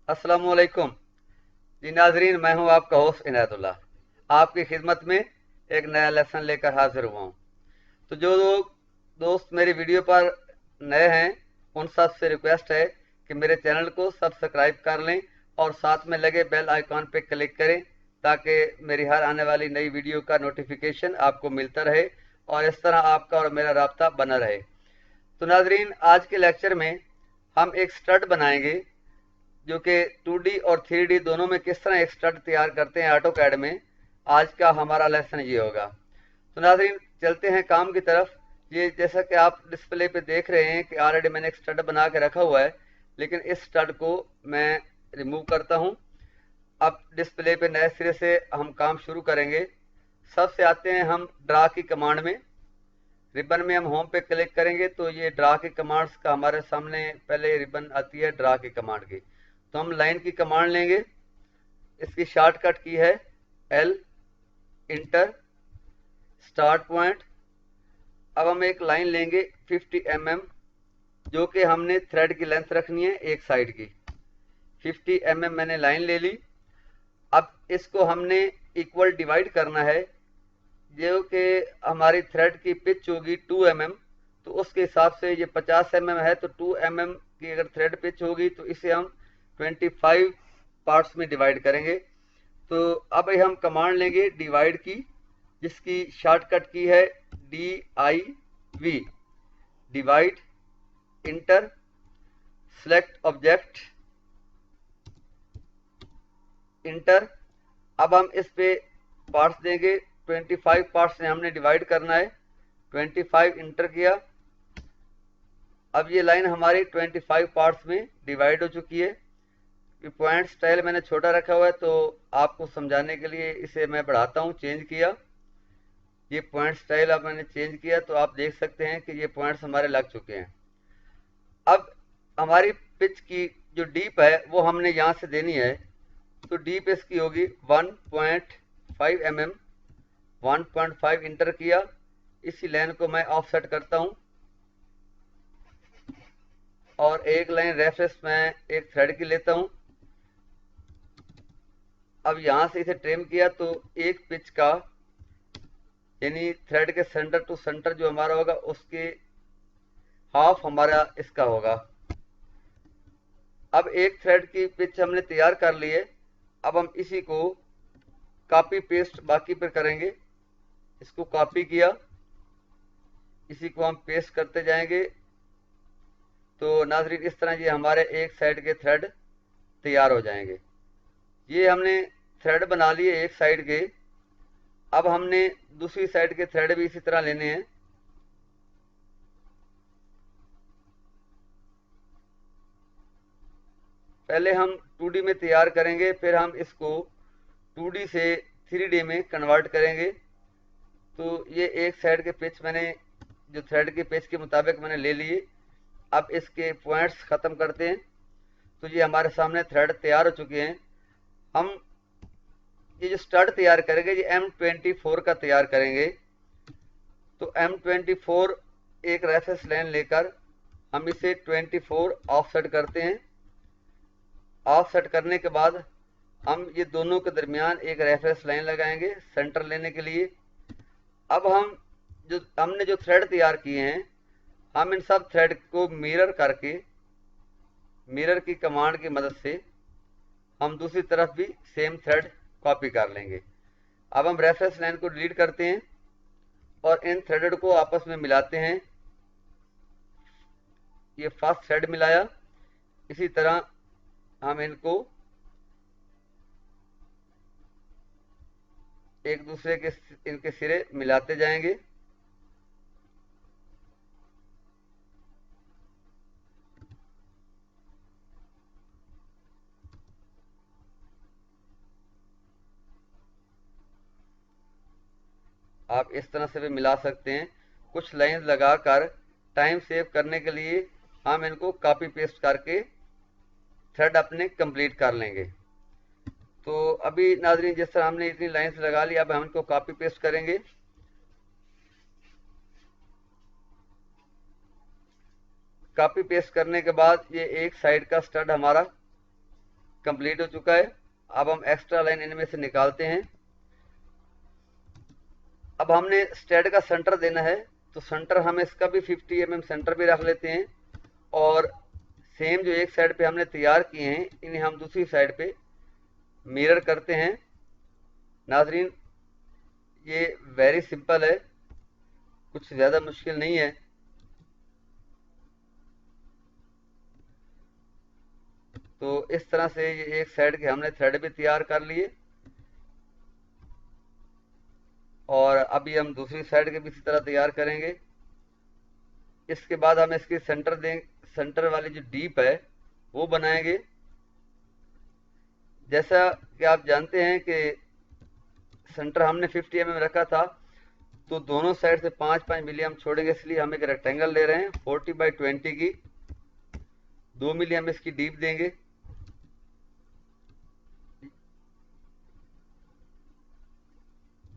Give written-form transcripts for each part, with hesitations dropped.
अस्सलामुअलैकुम जी नाजरीन, मैं हूं आपका होस्ट इनायतुल्लाह। आपकी खिदमत में एक नया लेसन लेकर हाजिर हुआ हूं। तो जो लोग दोस्त मेरी वीडियो पर नए हैं उन सब से रिक्वेस्ट है कि मेरे चैनल को सब्सक्राइब कर लें और साथ में लगे बेल आइकॉन पर क्लिक करें ताकि मेरी हर आने वाली नई वीडियो का नोटिफिकेशन आपको मिलता रहे और इस तरह आपका और मेरा राब्ता बना रहे। तो नाजरीन, आज के लेक्चर में हम एक स्टड बनाएंगे जो कि 2D और 3D दोनों में किस तरह एक स्टड तैयार करते हैं ऑटोकैड में। आज का हमारा लेसन ये होगा। तो नाज़रीन, चलते हैं काम की तरफ। ये जैसा कि आप डिस्प्ले पे देख रहे हैं कि ऑलरेडी मैंने एक स्टड बना के रखा हुआ है, लेकिन इस स्टड को मैं रिमूव करता हूं। अब डिस्प्ले पे नए सिरे से हम काम शुरू करेंगे। सबसे आते हैं हम ड्रा की कमांड में। रिबन में हम होम पे क्लिक करेंगे तो ये ड्रा की कमांड्स का हमारे सामने पहले रिबन आती है ड्रा की कमांड की। तो हम लाइन की कमांड लेंगे। इसकी शॉर्टकट की है L, इंटर, स्टार्ट पॉइंट। अब हम एक लाइन लेंगे 50 mm, जो कि हमने थ्रेड की लेंथ रखनी है एक साइड की। 50 mm मैंने लाइन ले ली। अब इसको हमने इक्वल डिवाइड करना है। जो कि हमारी थ्रेड की पिच होगी 2 mm, तो उसके हिसाब से ये 50 mm है, तो 2 mm की अगर थ्रेड पिच होगी तो इसे हम 25 पार्ट्स में डिवाइड करेंगे। तो अब हम कमांड लेंगे डिवाइड की, जिसकी शॉर्टकट की है DIV, divide, inter, select object, inter. अब हम इस पे पार्ट्स देंगे। 25 पार्ट्स से हमने डिवाइड करना है। 25 इंटर किया। अब ये लाइन हमारी 25 पार्ट्स में डिवाइड हो चुकी है। पॉइंट स्टाइल मैंने छोटा रखा हुआ है, तो आपको समझाने के लिए इसे मैं बढ़ाता हूँ, चेंज किया। ये पॉइंट स्टाइल अब मैंने चेंज किया तो आप देख सकते हैं कि ये पॉइंट्स हमारे लग चुके हैं। अब हमारी पिच की जो डीप है वो हमने यहाँ से देनी है। तो डीप इसकी होगी 1.5 mm। 1.5 इंटर किया। इसी लाइन को मैं ऑफसेट करता हूँ और एक लाइन रेफरेंस मैं एक थ्रेड की लेता हूँ। अब यहां से इसे ट्रिम किया तो एक पिच का यानी थ्रेड के सेंटर टू सेंटर जो हमारा होगा उसके हाफ हमारा इसका होगा। अब एक थ्रेड की पिच हमने तैयार कर ली है। अब हम इसी को कॉपी पेस्ट बाकी पर करेंगे। इसको कॉपी किया, इसी को हम पेस्ट करते जाएंगे। तो नाजरीन, इस तरह ये हमारे एक साइड के थ्रेड तैयार हो जाएंगे। ये हमने थ्रेड बना लिए एक साइड के। अब हमने दूसरी साइड के थ्रेड भी इसी तरह लेने हैं। पहले हम 2D में तैयार करेंगे, फिर हम इसको 2D से 3D में कन्वर्ट करेंगे। तो ये एक साइड के पिच मैंने जो थ्रेड के पिच के मुताबिक मैंने ले लिए। अब इसके पॉइंट्स ख़त्म करते हैं। तो ये हमारे सामने थ्रेड तैयार हो चुके हैं। हम ये जो स्टड तैयार करेंगे ये M24 का तैयार करेंगे। तो M24 एक रेफरेंस लाइन लेकर हम इसे 24 ऑफसेट करते हैं। ऑफसेट करने के बाद हम ये दोनों के दरमियान एक रेफरेंस लाइन लगाएंगे सेंटर लेने के लिए। अब हमने जो थ्रेड तैयार किए हैं, हम इन सब थ्रेड को मिरर करके मिरर की कमांड की मदद से हम दूसरी तरफ भी सेम थ्रेड कॉपी कर लेंगे। अब हम रेफरेंस लाइन को डिलीट करते हैं और इन थ्रेडेड को आपस में मिलाते हैं। ये फर्स्ट थ्रेड मिलाया। इसी तरह हम इनको एक दूसरे के इनके सिरे मिलाते जाएंगे। आप इस तरह से भी मिला सकते हैं। कुछ लाइंस लगाकर टाइम सेव करने के लिए हम इनको कॉपी पेस्ट करके थ्रेड अपने कंप्लीट कर लेंगे। तो अभी नाजरीन जिस तरह हमने इतनी लाइंस लगा ली, अब हम इनको कॉपी पेस्ट करेंगे। कॉपी पेस्ट करने के बाद ये एक साइड का स्टड हमारा कंप्लीट हो चुका है। अब हम एक्स्ट्रा लाइन इनमें से निकालते हैं। अब हमने स्टड का सेंटर देना है, तो सेंटर हम इसका भी 50 mm सेंटर भी रख लेते हैं, और सेम जो एक साइड पे हमने तैयार किए हैं इन्हें हम दूसरी साइड पे मिरर करते हैं। नाजरीन ये वेरी सिंपल है, कुछ ज़्यादा मुश्किल नहीं है। तो इस तरह से ये एक साइड के हमने थ्रेड भी तैयार कर लिए, और अभी हम दूसरी साइड के भी इसी तरह तैयार करेंगे। इसके बाद हम इसकी सेंटर वाली जो डीप है वो बनाएंगे। जैसा कि आप जानते हैं कि सेंटर हमने 50 mm रखा था, तो दोनों साइड से 5-5 मिली हम छोड़ेंगे, इसलिए हम एक रेक्टेंगल ले रहे हैं 40/20 की। 2 मिली हम इसकी डीप देंगे।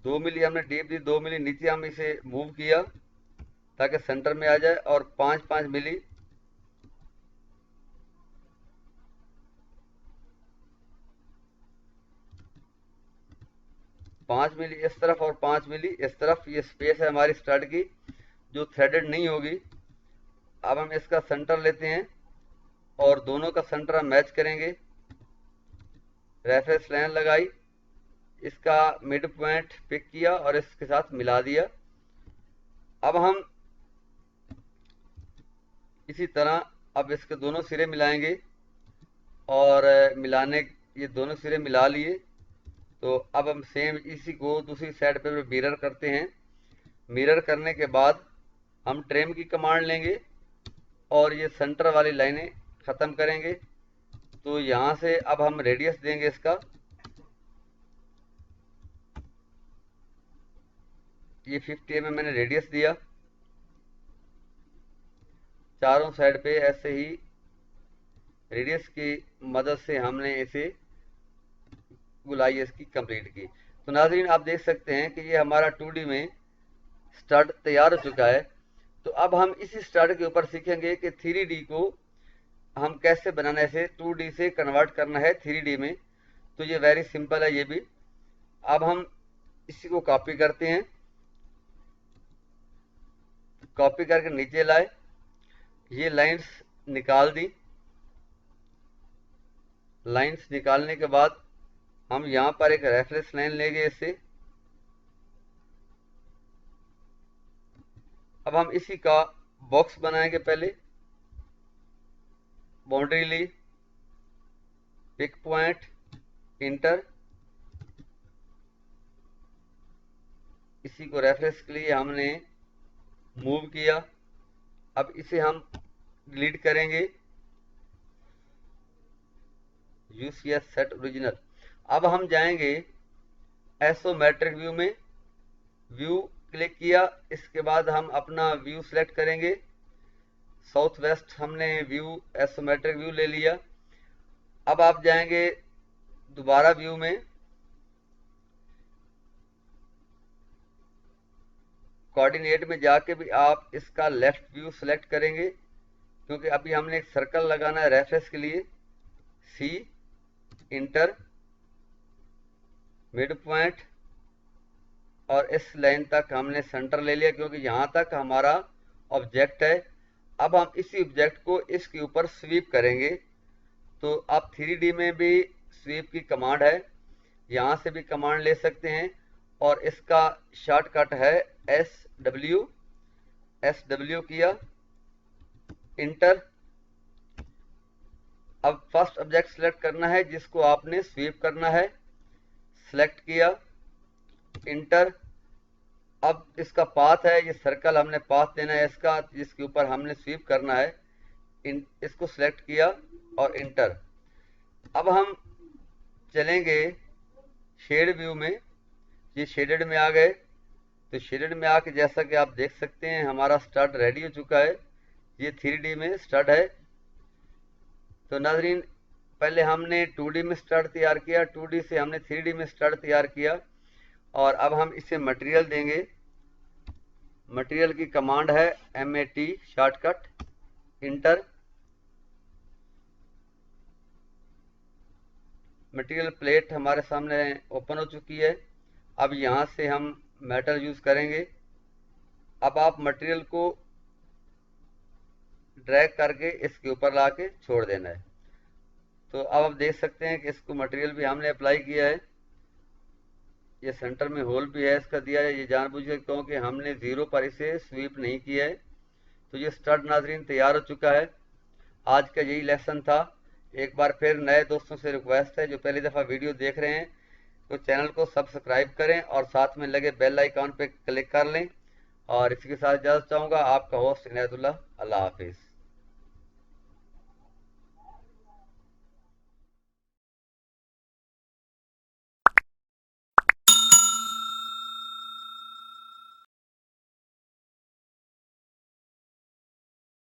दो मिली हमने डीप दी, 2 मिली नीचे हम इसे मूव किया ताकि सेंटर में आ जाए, और 5-5 मिली इस तरफ और 5 मिली इस तरफ। ये स्पेस है हमारी स्टड की जो थ्रेडेड नहीं होगी। अब हम इसका सेंटर लेते हैं और दोनों का सेंटर हम मैच करेंगे। रेफरेंस लाइन लगाई, इसका मिड पॉइंट पिक किया और इसके साथ मिला दिया। अब हम इसी तरह अब इसके दोनों सिरे मिलाएंगे, और ये दोनों सिरे मिला लिए। तो अब हम सेम इसी को दूसरी साइड पे मिरर करते हैं। मिरर करने के बाद हम ट्रिम की कमांड लेंगे और ये सेंटर वाली लाइनें ख़त्म करेंगे। तो यहाँ से अब हम रेडियस देंगे इसका, ये 50 mm मैंने रेडियस दिया। चारों साइड पे ऐसे ही रेडियस की मदद से हमने इसे गुलाई इसकी कंप्लीट की। तो नाजरीन आप देख सकते हैं कि ये हमारा 2D में स्टड तैयार हो चुका है। तो अब हम इसी स्टड के ऊपर सीखेंगे कि 3D को हम कैसे बनाना है, इसे 2D से कन्वर्ट करना है 3D में। तो ये वेरी सिंपल है ये भी। अब हम इसी को कॉपी करते हैं, कॉपी करके नीचे लाए, ये लाइंस निकाल दी। लाइंस निकालने के बाद हम यहाँ पर एक रेफरेंस लाइन लेंगे इससे। अब हम इसी का बॉक्स बनाएंगे। पहले बाउंड्री ली, पिक पॉइंट, इंटर, इसी को रेफरेंस के लिए हमने मूव किया। अब इसे हम डिलीट करेंगे, यूसीएस सेट ओरिजिनल। अब हम जाएंगे आइसोमेट्रिक व्यू में, व्यू क्लिक किया, इसके बाद हम अपना व्यू सिलेक्ट करेंगे। साउथ वेस्ट हमने व्यू आइसोमेट्रिक व्यू ले लिया। अब आप जाएंगे दोबारा व्यू में, कोऑर्डिनेट में जाके भी आप इसका लेफ्ट व्यू सिलेक्ट करेंगे, क्योंकि अभी हमने एक सर्कल लगाना है रेफरेंस के लिए। सी, इंटर, मिड पॉइंट, और इस लाइन तक हमने सेंटर ले लिया क्योंकि यहाँ तक हमारा ऑब्जेक्ट है। अब हम इसी ऑब्जेक्ट को इसके ऊपर स्वीप करेंगे। तो आप 3D में भी स्वीप की कमांड है, यहाँ से भी कमांड ले सकते हैं, और इसका शॉर्टकट है SW। SW किया, इंटर। अब फर्स्ट ऑब्जेक्ट सिलेक्ट करना है जिसको आपने स्वीप करना है, सिलेक्ट किया, इंटर। अब इसका पाथ है, ये सर्कल हमने पाथ देना है इसका जिसके ऊपर हमने स्वीप करना है, इसको सिलेक्ट किया और इंटर। अब हम चलेंगे शेड व्यू में, ये शेडेड में आ गए। तो शेडेड में आके जैसा कि आप देख सकते हैं हमारा स्टड रेडी हो चुका है, ये 3D में स्टड है। तो नाजरीन पहले हमने 2D में स्टड तैयार किया, 2D से हमने 3D में स्टड तैयार किया, और अब हम इसे मटेरियल देंगे। मटेरियल की कमांड है MAT shortcut, inter. Material plate हमारे सामने ओपन हो चुकी है। अब यहाँ से हम मेटल यूज करेंगे। अब आप मटेरियल को ड्रैग करके इसके ऊपर ला के छोड़ देना है। तो अब आप देख सकते हैं कि इसको मटेरियल भी हमने अप्लाई किया है। ये सेंटर में होल भी है इसका दिया है, ये जानबूझकर क्योंकि हमने जीरो पर इसे स्वीप नहीं किया है। तो ये स्टड नाजरीन तैयार हो चुका है। आज का यही लेसन था। एक बार फिर नए दोस्तों से रिक्वेस्ट है जो पहली दफ़ा वीडियो देख रहे हैं तो चैनल को सब्सक्राइब करें और साथ में लगे बेल आइकॉन पर क्लिक कर लें। और इसी के साथ इजाज़त चाहूँगा, आपका होस्ट इनायतुल्लाह। अल्लाह हाफिज़।